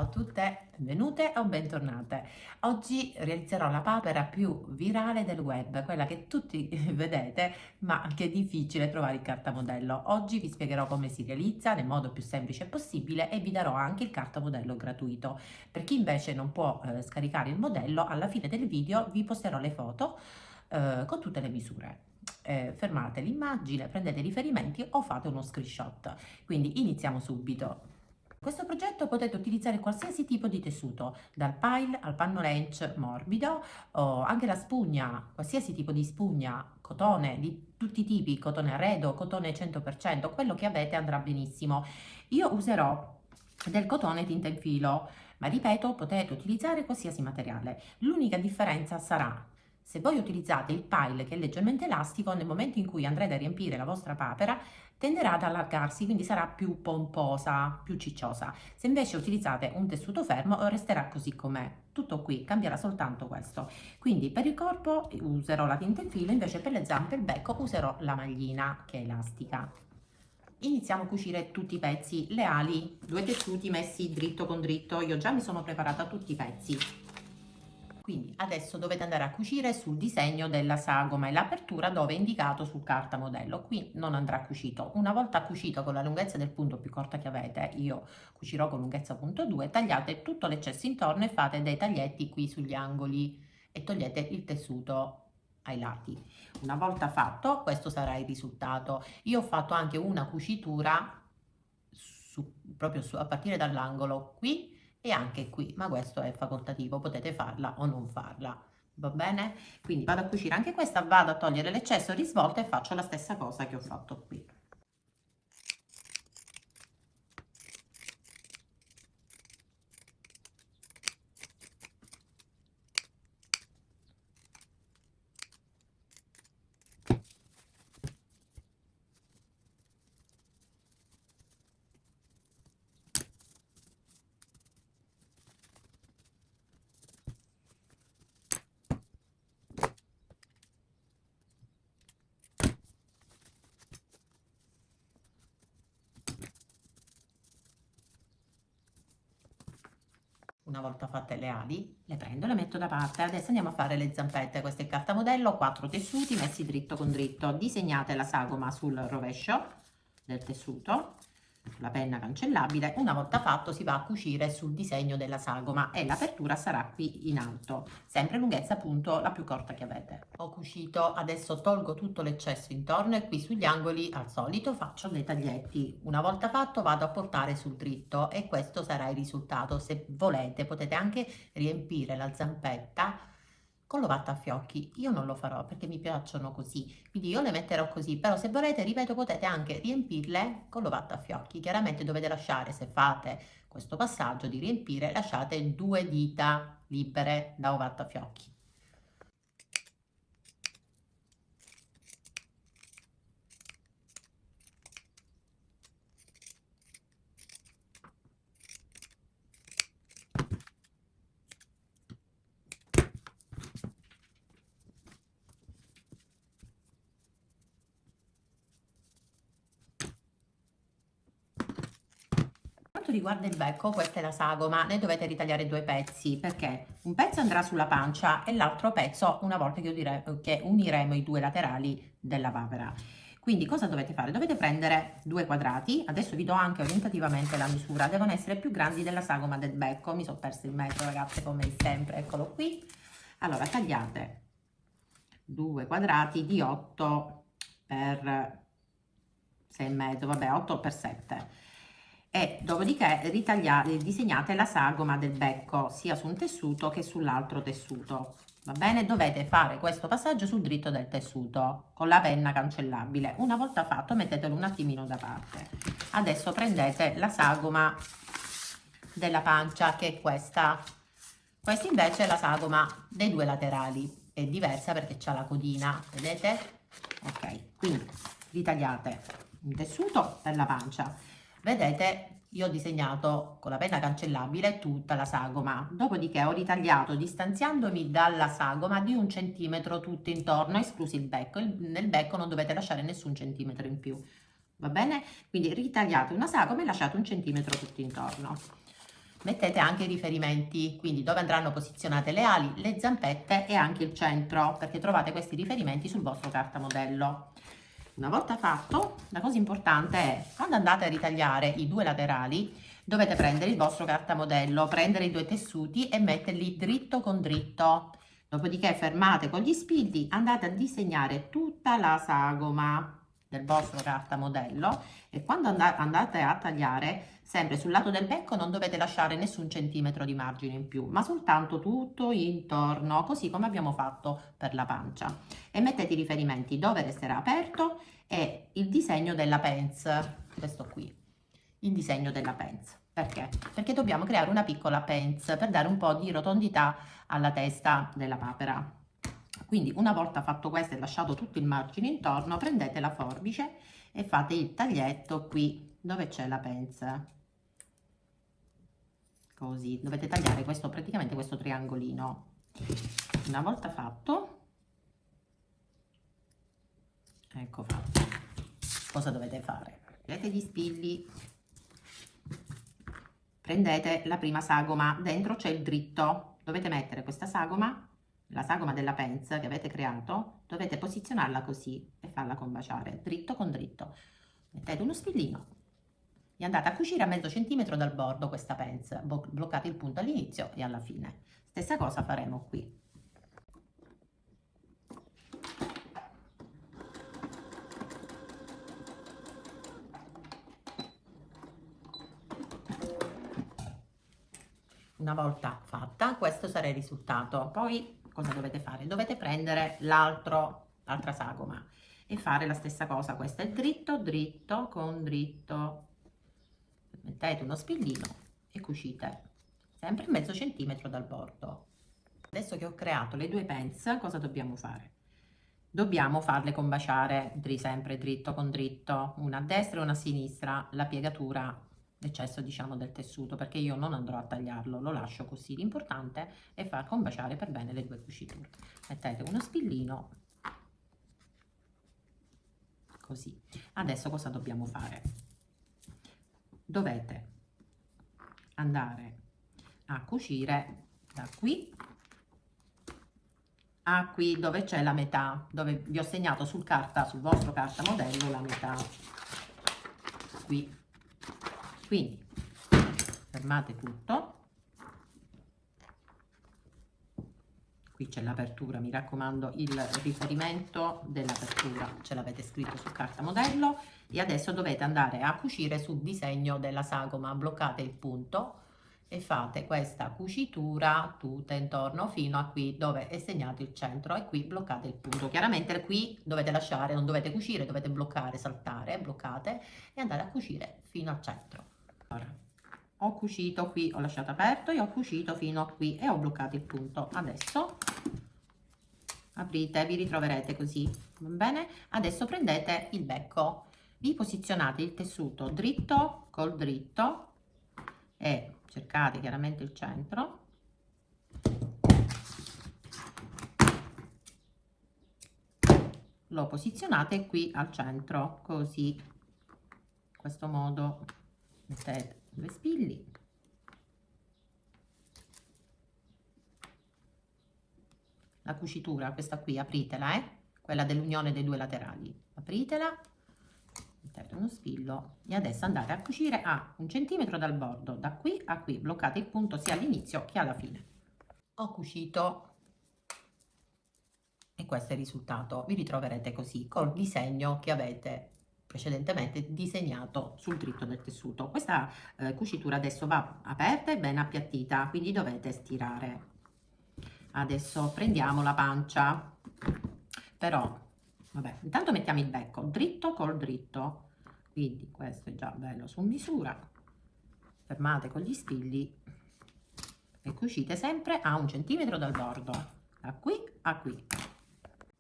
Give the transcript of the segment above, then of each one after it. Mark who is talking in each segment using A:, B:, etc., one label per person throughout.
A: a tutte, benvenute o bentornate. Oggi realizzerò la papera più virale del web, quella che tutti vedete, ma che è difficile trovare il cartamodello. Oggi vi spiegherò come si realizza nel modo più semplice possibile e vi darò anche il cartamodello gratuito. Per chi invece non può scaricare il modello, alla fine del video vi posterò le foto con tutte le misure. Fermate l'immagine, prendete i riferimenti o fate uno screenshot. Quindi iniziamo subito. In questo progetto potete utilizzare qualsiasi tipo di tessuto, dal pile al pannolench morbido, o anche la spugna, qualsiasi tipo di spugna, cotone di tutti i tipi, cotone arredo, cotone 100%, quello che avete andrà benissimo. Io userò del cotone tinta in filo, ma ripeto, potete utilizzare qualsiasi materiale. L'unica differenza sarà se voi utilizzate il pile che è leggermente elastico, nel momento in cui andrete a riempire la vostra papera, tenderà ad allargarsi, quindi sarà più pomposa, più cicciosa. Se invece utilizzate un tessuto fermo, resterà così com'è. Tutto qui, cambierà soltanto questo. Quindi per il corpo userò la tinta in filo, invece per le zampe e il becco userò la maglina che è elastica. Iniziamo a cucire tutti i pezzi. Le ali, due tessuti messi dritto con dritto, io già mi sono preparata tutti i pezzi. Quindi adesso dovete andare a cucire sul disegno della sagoma e l'apertura dove è indicato sul cartamodello. Qui non andrà cucito. Una volta cucito con la lunghezza del punto più corta che avete, io cucirò con lunghezza punto 2, tagliate tutto l'eccesso intorno e fate dei taglietti qui sugli angoli e togliete il tessuto ai lati. Una volta fatto, questo sarà il risultato. Io ho fatto anche una cucitura a partire dall'angolo qui e anche qui, ma questo è facoltativo, potete farla o non farla, va bene? Quindi vado a cucire anche questa, vado a togliere l'eccesso, risvolta e faccio la stessa cosa che ho fatto qui. Una volta fatte le ali, le prendo e le metto da parte. Adesso andiamo a fare le zampette. Questo è il cartamodello, 4 tessuti messi dritto con dritto. Disegnate la sagoma sul rovescio del tessuto, la penna cancellabile. Una volta fatto si va a cucire sul disegno della sagoma e l'apertura sarà qui in alto, sempre lunghezza appunto la più corta che avete. Ho cucito, adesso tolgo tutto l'eccesso intorno e qui sugli angoli al solito faccio dei taglietti. Una volta fatto vado a portare sul dritto e questo sarà il risultato. Se volete potete anche riempire la zampetta con l'ovattafiocchi. Io non lo farò perché mi piacciono così, quindi io le metterò così, però se volete, ripeto, potete anche riempirle con l'ovattafiocchi. Chiaramente dovete lasciare, se fate questo passaggio di riempire, lasciate 2 dita libere da ovattafiocchi. Quanto riguarda il becco, questa è la sagoma, ne dovete ritagliare 2 pezzi perché un pezzo andrà sulla pancia e l'altro pezzo una volta che uniremo i 2 laterali della papera. Quindi cosa dovete fare? Dovete prendere 2 quadrati, adesso vi do anche orientativamente la misura, devono essere più grandi della sagoma del becco, mi sono persa il metro ragazze come sempre, eccolo qui. Allora tagliate 2 quadrati di 8 per 6,5, vabbè 8 per 7 e dopodiché disegnate la sagoma del becco sia su un tessuto che sull'altro tessuto. Va bene? Dovete fare questo passaggio sul dritto del tessuto con la penna cancellabile. Una volta fatto mettetelo un attimino da parte. Adesso prendete la sagoma della pancia che è questa. Questa invece è la sagoma dei 2 laterali. È diversa perché c'ha la codina, vedete? Ok, quindi ritagliate un tessuto per la pancia. Vedete, io ho disegnato con la penna cancellabile tutta la sagoma, dopodiché ho ritagliato distanziandomi dalla sagoma di 1 centimetro tutto intorno, escluso il becco. Nel becco non dovete lasciare nessun centimetro in più, va bene? Quindi ritagliate una sagoma e lasciate 1 centimetro tutto intorno. mettete anche i riferimenti, quindi dove andranno posizionate le ali, le zampette e anche il centro, perché trovate questi riferimenti sul vostro cartamodello. Una volta fatto, la cosa importante è, quando andate a ritagliare i due laterali, dovete prendere il vostro cartamodello, prendere i due tessuti e metterli dritto con dritto. Dopodiché fermate con gli spilli, andate a disegnare tutta la sagoma del vostro cartamodello e quando andate a tagliare, sempre sul lato del becco non dovete lasciare nessun centimetro di margine in più, ma soltanto tutto intorno, così come abbiamo fatto per la pancia. E mettete i riferimenti dove resterà aperto e il disegno della pens, questo qui, il disegno della pens. Perché? Perché dobbiamo creare una piccola pens per dare un po' di rotondità alla testa della papera. Quindi una volta fatto questo e lasciato tutto il margine intorno, prendete la forbice e fate il taglietto qui dove c'è la pens. Così, dovete tagliare questo, praticamente questo triangolino. Una volta fatto, ecco fatto, cosa dovete fare? Prendete gli spilli, prendete la prima sagoma, dentro c'è il dritto, dovete mettere questa sagoma, la sagoma della pens che avete creato, dovete posizionarla così e farla combaciare, dritto con dritto. Mettete uno spillino e andate a cucire a mezzo centimetro dal bordo questa pens, bloccate il punto all'inizio e alla fine. Stessa cosa faremo qui. Una volta fatta, questo sarà il risultato. Poi cosa dovete fare? Dovete prendere l'altra sagoma e fare la stessa cosa. Questo è dritto, dritto con dritto. Mettete uno spillino e cucite sempre mezzo centimetro dal bordo. Adesso che ho creato le due pens, cosa dobbiamo fare? Dobbiamo farle combaciare sempre dritto con dritto, una a destra e una a sinistra, la piegatura, l'eccesso diciamo del tessuto, perché io non andrò a tagliarlo, lo lascio così. L'importante è far combaciare per bene le due cuciture. Mettete uno spillino, così. Adesso cosa dobbiamo fare? Dovete andare a cucire da qui a qui dove c'è la metà, dove vi ho segnato sul vostro cartamodello la metà, qui. Quindi fermate tutto, qui c'è l'apertura, mi raccomando il riferimento dell'apertura ce l'avete scritto sul cartamodello e adesso dovete andare a cucire sul disegno della sagoma, bloccate il punto e fate questa cucitura tutta intorno fino a qui dove è segnato il centro e qui bloccate il punto. Chiaramente qui dovete lasciare, non dovete cucire, dovete bloccare, saltare, bloccate e andare a cucire fino al centro. Allora, ho cucito qui, ho lasciato aperto e ho cucito fino a qui e ho bloccato il punto. Adesso aprite, vi ritroverete così, va bene? Adesso prendete il becco, vi posizionate il tessuto dritto col dritto e cercate chiaramente il centro, lo posizionate qui al centro, così, in questo modo mettete due spilli, la cucitura, questa qui apritela, quella dell'unione dei due laterali, apritela, mettete uno spillo e adesso andate a cucire a 1 centimetro dal bordo, da qui a qui, bloccate il punto sia all'inizio che alla fine. Ho cucito e questo è il risultato, vi ritroverete così col disegno che avete precedentemente disegnato sul dritto del tessuto. Questa cucitura adesso va aperta e ben appiattita, quindi dovete stirare. Adesso prendiamo la pancia, però vabbè, intanto mettiamo il becco dritto col dritto, quindi questo è già bello su misura, fermate con gli spilli e cucite sempre a 1 centimetro dal bordo, da qui a qui.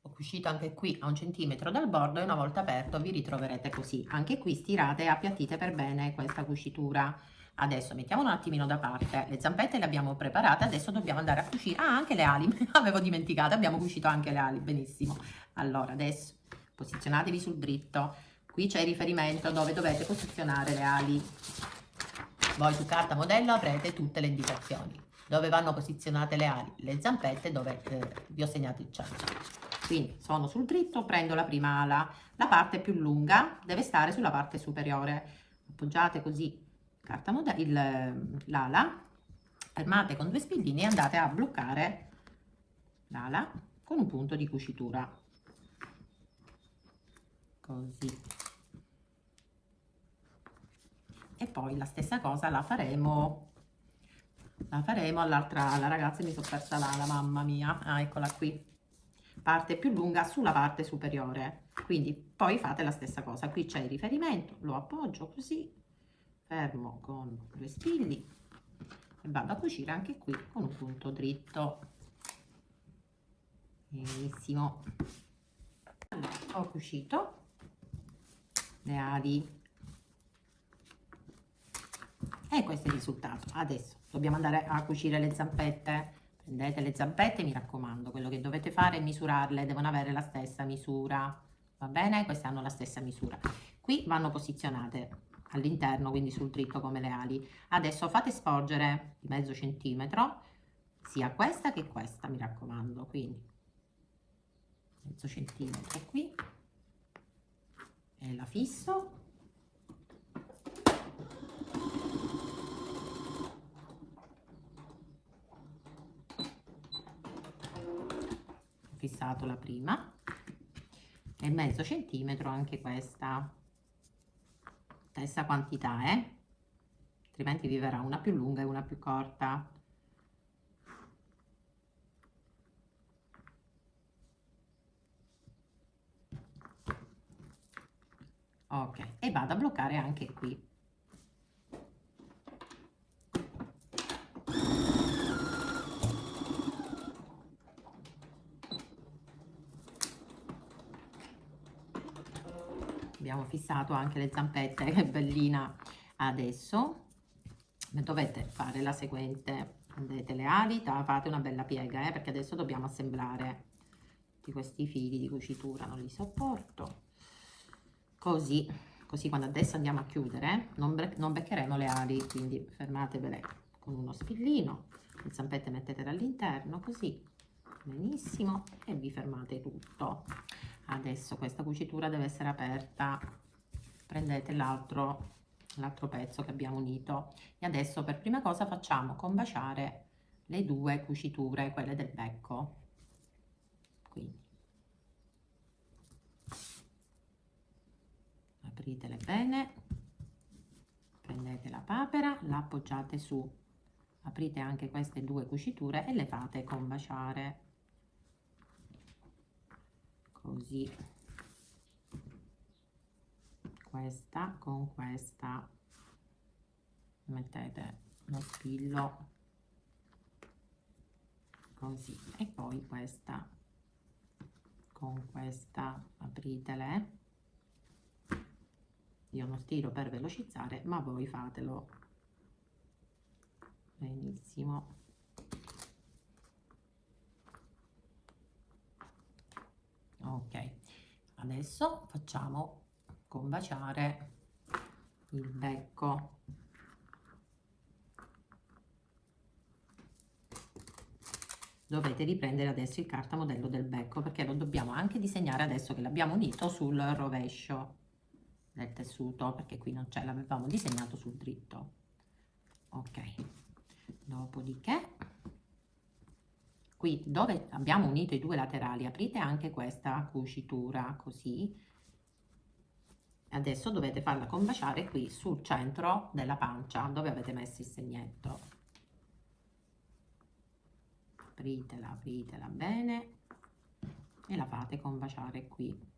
A: Ho cucito anche qui a 1 centimetro dal bordo e una volta aperto vi ritroverete così. Anche qui stirate e appiattite per bene questa cucitura. Adesso mettiamo un attimino da parte, le zampette le abbiamo preparate, adesso dobbiamo andare a cucire, anche le ali, avevo dimenticato, abbiamo cucito anche le ali, benissimo. Allora adesso posizionatevi sul dritto, qui c'è il riferimento dove dovete posizionare le ali. Voi su carta modello avrete tutte le indicazioni, dove vanno posizionate le ali, le zampette, dove vi ho segnato il centro. Quindi sono sul dritto, prendo la prima ala, la parte più lunga deve stare sulla parte superiore. Appoggiate così carta l'ala, fermate con 2 spillini e andate a bloccare l'ala con un punto di cucitura. Così. E poi la stessa cosa la faremo all'altra ala. Ragazzi, mi sono persa l'ala, mamma mia. Ah, eccola qui, parte più lunga sulla parte superiore. Quindi poi fate la stessa cosa, qui c'è il riferimento, lo appoggio così, fermo con 2 spilli e vado a cucire anche qui con un punto dritto. Benissimo. Allora, ho cucito le ali e questo è il risultato. Adesso dobbiamo andare a cucire le zampette. Prendete le zampette, mi raccomando, quello che dovete fare è misurarle, devono avere la stessa misura, va bene? Queste hanno la stessa misura. Qui vanno posizionate all'interno, quindi sul dritto come le ali. Adesso fate sporgere di mezzo centimetro sia questa che questa, mi raccomando, quindi mezzo centimetro qui e la fisso. Fissato la prima e mezzo centimetro anche questa, stessa quantità, altrimenti vi verrà una più lunga e una più corta. Ok, e vado a bloccare anche qui. Abbiamo fissato anche le zampette, che bellina. Adesso dovete fare la seguente: prendete le ali, fate una bella piega, perché adesso dobbiamo assemblare tutti questi fili di cucitura, non li sopporto. Così quando adesso andiamo a chiudere non beccheremo le ali, quindi fermatevele con uno spillino, le zampette mettetele all'interno, così, benissimo, e vi fermate tutto. Adesso questa cucitura deve essere aperta, prendete l'altro pezzo che abbiamo unito e adesso per prima cosa facciamo combaciare le 2 cuciture, quelle del becco. Quindi apritele bene, prendete la papera, la appoggiate su, aprite anche queste 2 cuciture e le fate combaciare così, questa con questa, mettete lo spillo così e poi questa con questa, apritele. Io non stiro per velocizzare, ma voi fatelo benissimo. Ok, adesso facciamo combaciare il becco. Dovete riprendere adesso il cartamodello del becco, perché lo dobbiamo anche disegnare adesso che l'abbiamo unito sul rovescio del tessuto, perché qui non c'è, l'avevamo disegnato sul dritto. Ok, dopodiché qui dove abbiamo unito i 2 laterali aprite anche questa cucitura così. Adesso dovete farla combaciare qui sul centro della pancia dove avete messo il segnetto. Apritela bene e la fate combaciare qui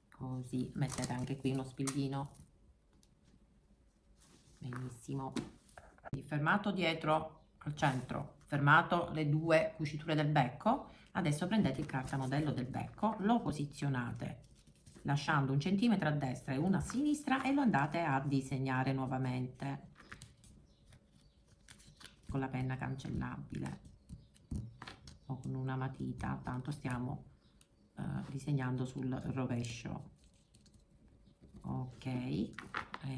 A: così, mettete anche qui uno spillino, benissimo. Fermato dietro al centro, fermato le 2 cuciture del becco, adesso prendete il cartamodello del becco, lo posizionate lasciando 1 centimetro a destra e 1 a sinistra e lo andate a disegnare nuovamente con la penna cancellabile o con una matita, tanto stiamo disegnando sul rovescio. Ok,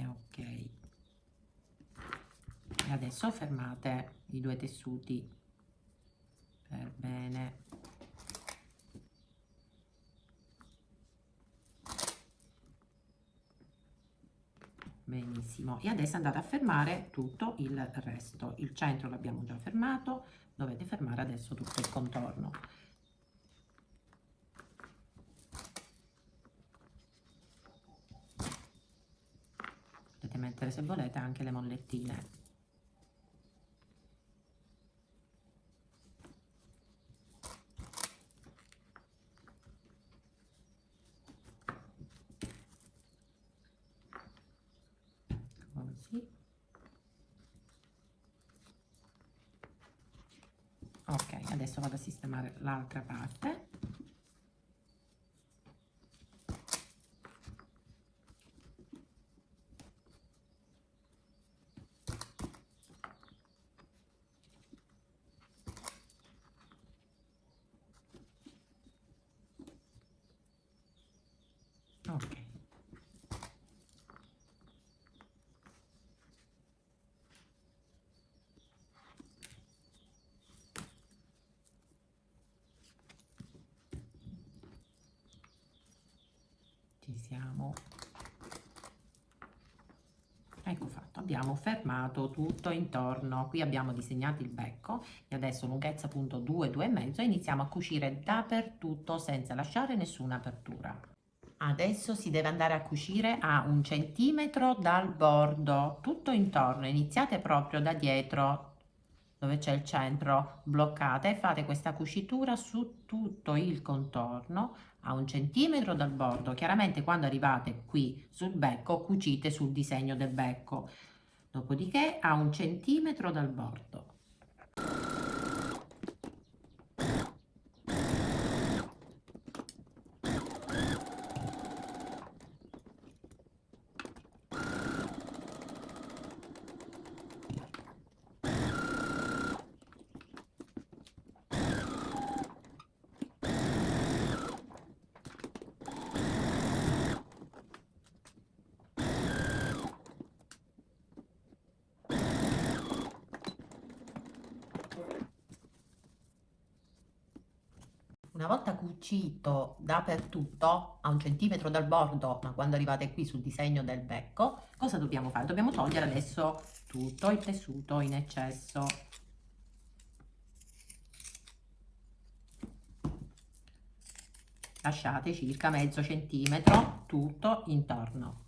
A: ok, E adesso fermate i due tessuti per bene. Benissimo, e adesso andate a fermare tutto il resto. Il centro l'abbiamo già fermato, dovete fermare adesso tutto il contorno. Potete mettere, se volete, anche le mollettine. Così. Ok, adesso vado a sistemare l'altra parte. Ok. Ci siamo. Ecco fatto, abbiamo fermato tutto intorno. Qui abbiamo disegnato il becco e adesso lunghezza appunto 2, 2,5 e iniziamo a cucire dappertutto senza lasciare nessuna apertura. Adesso si deve andare a cucire a 1 centimetro dal bordo, tutto intorno. Iniziate proprio da dietro dove c'è il centro, bloccate e fate questa cucitura su tutto il contorno a 1 centimetro dal bordo. Chiaramente quando arrivate qui sul becco cucite sul disegno del becco, dopodiché a 1 centimetro dal bordo. Una volta cucito dappertutto a 1 centimetro dal bordo, ma quando arrivate qui sul disegno del becco, cosa dobbiamo fare? Dobbiamo togliere adesso tutto il tessuto in eccesso. Lasciate circa mezzo centimetro tutto intorno.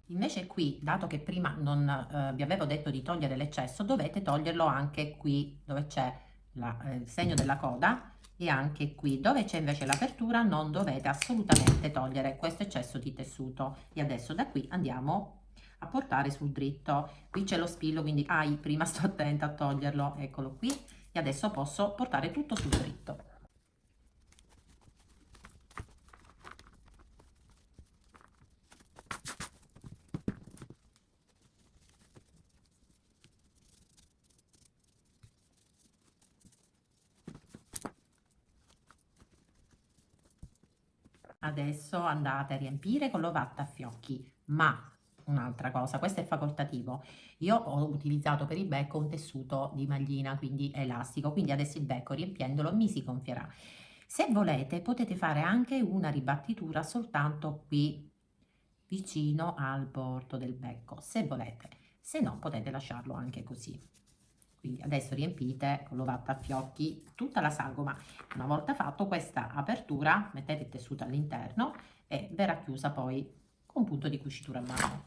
A: Invece qui, dato che prima non vi avevo detto di togliere l'eccesso, dovete toglierlo anche qui dove c'è il segno della coda e anche qui dove c'è invece l'apertura non dovete assolutamente togliere questo eccesso di tessuto. E adesso da qui andiamo a portare sul dritto. Qui c'è lo spillo, quindi prima sto attenta a toglierlo, eccolo qui, e adesso posso portare tutto sul dritto. Adesso andate a riempire con l'ovattafiocchi, ma un'altra cosa, questo è facoltativo. Io ho utilizzato per il becco un tessuto di maglina, quindi elastico, quindi adesso il becco riempiendolo mi si gonfierà. Se volete potete fare anche una ribattitura soltanto qui vicino al bordo del becco, se volete, se no potete lasciarlo anche così. Quindi adesso riempite con l'ovattafiocchi tutta la sagoma. Una volta fatto questa apertura, mettete il tessuto all'interno e verrà chiusa poi con un punto di cucitura a mano.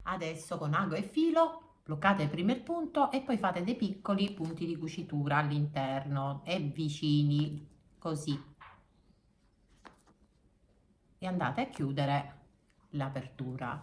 A: Adesso con ago e filo bloccate prima il punto e poi fate dei piccoli punti di cucitura all'interno e vicini, così. E andate a chiudere l'apertura.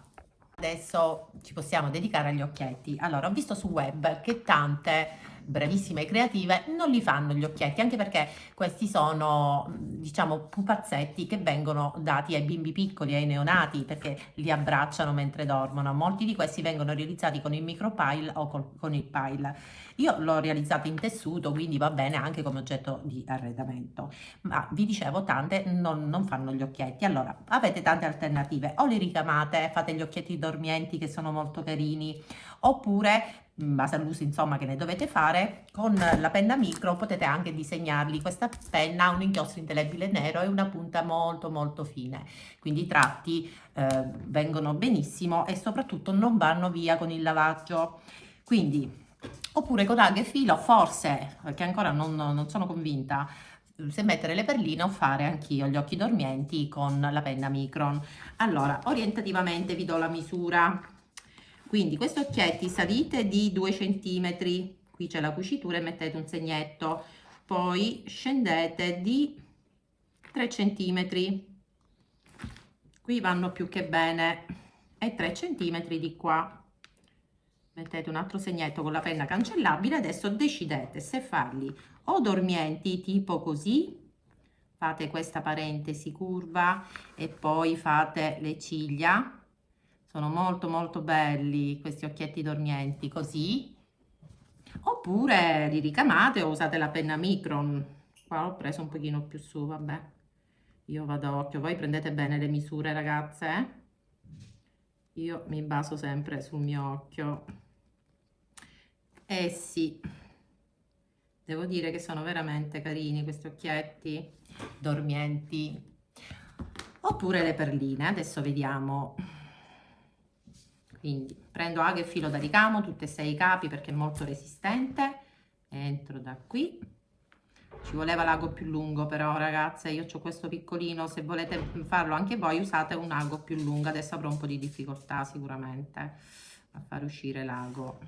A: Adesso ci possiamo dedicare agli occhietti. Allora, ho visto sul web che tante bravissime e creative non li fanno gli occhietti, anche perché questi sono, diciamo, pupazzetti che vengono dati ai bimbi piccoli, ai neonati, perché li abbracciano mentre dormono. Molti di questi vengono realizzati con il micropile o con il pile. Io l'ho realizzato in tessuto, quindi va bene anche come oggetto di arredamento, ma vi dicevo, tante non fanno gli occhietti. Allora avete tante alternative: o li ricamate, fate gli occhietti dormienti che sono molto carini, oppure in base all'uso insomma che ne dovete fare, con la penna micro potete anche disegnarli. Questa penna ha un inchiostro indelebile nero e una punta molto molto fine, quindi i tratti vengono benissimo e soprattutto non vanno via con il lavaggio. Quindi, oppure con aghe e filo, forse, perché ancora non sono convinta se mettere le perline o fare anch'io gli occhi dormienti con la penna Micron. Allora, orientativamente vi do la misura. Quindi questi occhietti salite di 2 centimetri, qui c'è la cucitura e mettete un segnetto, poi scendete di 3 centimetri, qui vanno più che bene, e 3 centimetri di qua. Mettete un altro segnetto con la penna cancellabile. Adesso decidete se farli o dormienti, tipo così, fate questa parentesi curva e poi fate le ciglia. Sono molto molto belli questi occhietti dormienti, così. Oppure li ricamate o usate la penna Micron. Qua ho preso un pochino più su, vabbè. Io vado a occhio, voi prendete bene le misure, ragazze, eh? Io mi baso sempre sul mio occhio. Eh sì, devo dire che sono veramente carini questi occhietti dormienti. Oppure le perline, adesso vediamo. Quindi prendo aghe e filo da ricamo, tutte e 6 i capi perché è molto resistente. Entro da qui. Ci voleva l'ago più lungo, però ragazze, io ho questo piccolino, se volete farlo anche voi usate un ago più lungo. Adesso avrò un po' di difficoltà sicuramente a far uscire l'ago.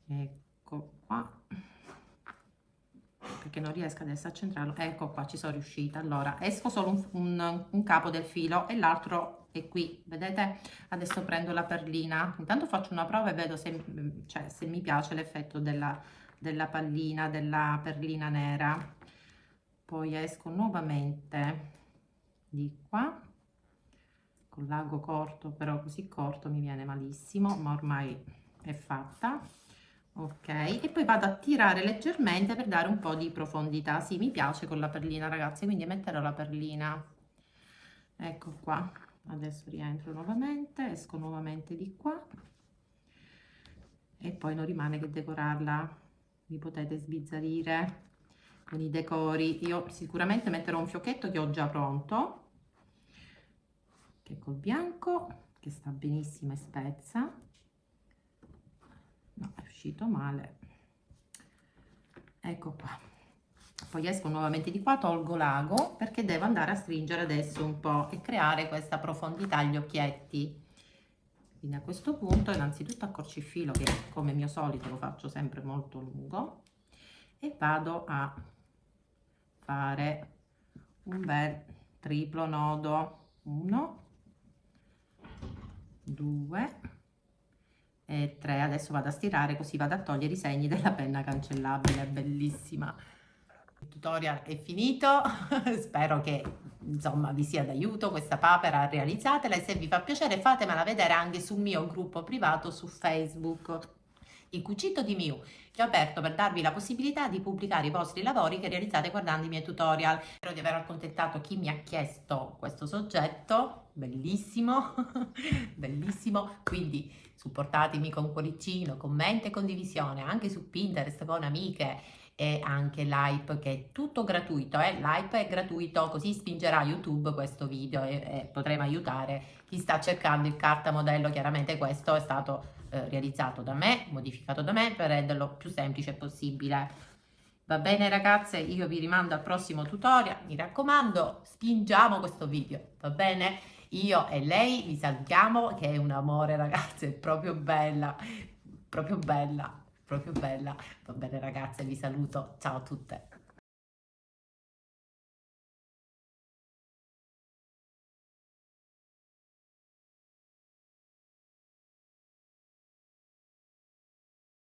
A: Ecco qua, perché non riesco adesso a centrarlo. Ecco qua, ci sono riuscita. Allora esco solo un capo del filo e l'altro è qui, vedete? Adesso prendo la perlina, intanto faccio una prova e vedo se mi piace l'effetto della pallina, della perlina nera. Poi esco nuovamente di qua con l'ago corto, però così corto mi viene malissimo, ma ormai è fatta. Ok, e poi vado a tirare leggermente per dare un po' di profondità. Sì, mi piace con la perlina, ragazzi, quindi metterò la perlina. Ecco qua, adesso rientro nuovamente, esco nuovamente di qua e poi non rimane che decorarla. Vi potete sbizzarrire con i decori. Io sicuramente metterò un fiocchetto che ho già pronto, che col bianco, che sta benissimo e spezza. No, è uscito male. Ecco qua. Poi esco nuovamente di qua, tolgo l'ago perché devo andare a stringere adesso un po' e creare questa profondità agli occhietti. Quindi a questo punto innanzitutto accorcio il filo, che come mio solito lo faccio sempre molto lungo, e vado a fare un bel triplo nodo. 1, 2 e 3. Adesso vado a stirare, così vado a togliere i segni della penna cancellabile. Bellissima. Il tutorial è finito. Spero che insomma vi sia d'aiuto questa papera, realizzatela, e se vi fa piacere fatemela vedere anche sul mio gruppo privato su Facebook, il Cucito di Miu, che ho aperto per darvi la possibilità di pubblicare i vostri lavori che realizzate guardando i miei tutorial. Spero di aver accontentato chi mi ha chiesto questo soggetto, bellissimo, bellissimo. Quindi supportatemi con cuoricino, commento e condivisione anche su Pinterest con amiche, e anche l'hype, che è tutto gratuito, l'hype è gratuito, così spingerà YouTube questo video e potremo aiutare chi sta cercando il cartamodello. Chiaramente questo è stato realizzato da me, modificato da me per renderlo più semplice possibile. Va bene ragazze, io vi rimando al prossimo tutorial, mi raccomando, spingiamo questo video, va bene? Io e lei vi salutiamo, che è un amore ragazze, è proprio bella, proprio bella, proprio bella. Va bene ragazze, vi saluto, ciao a tutte.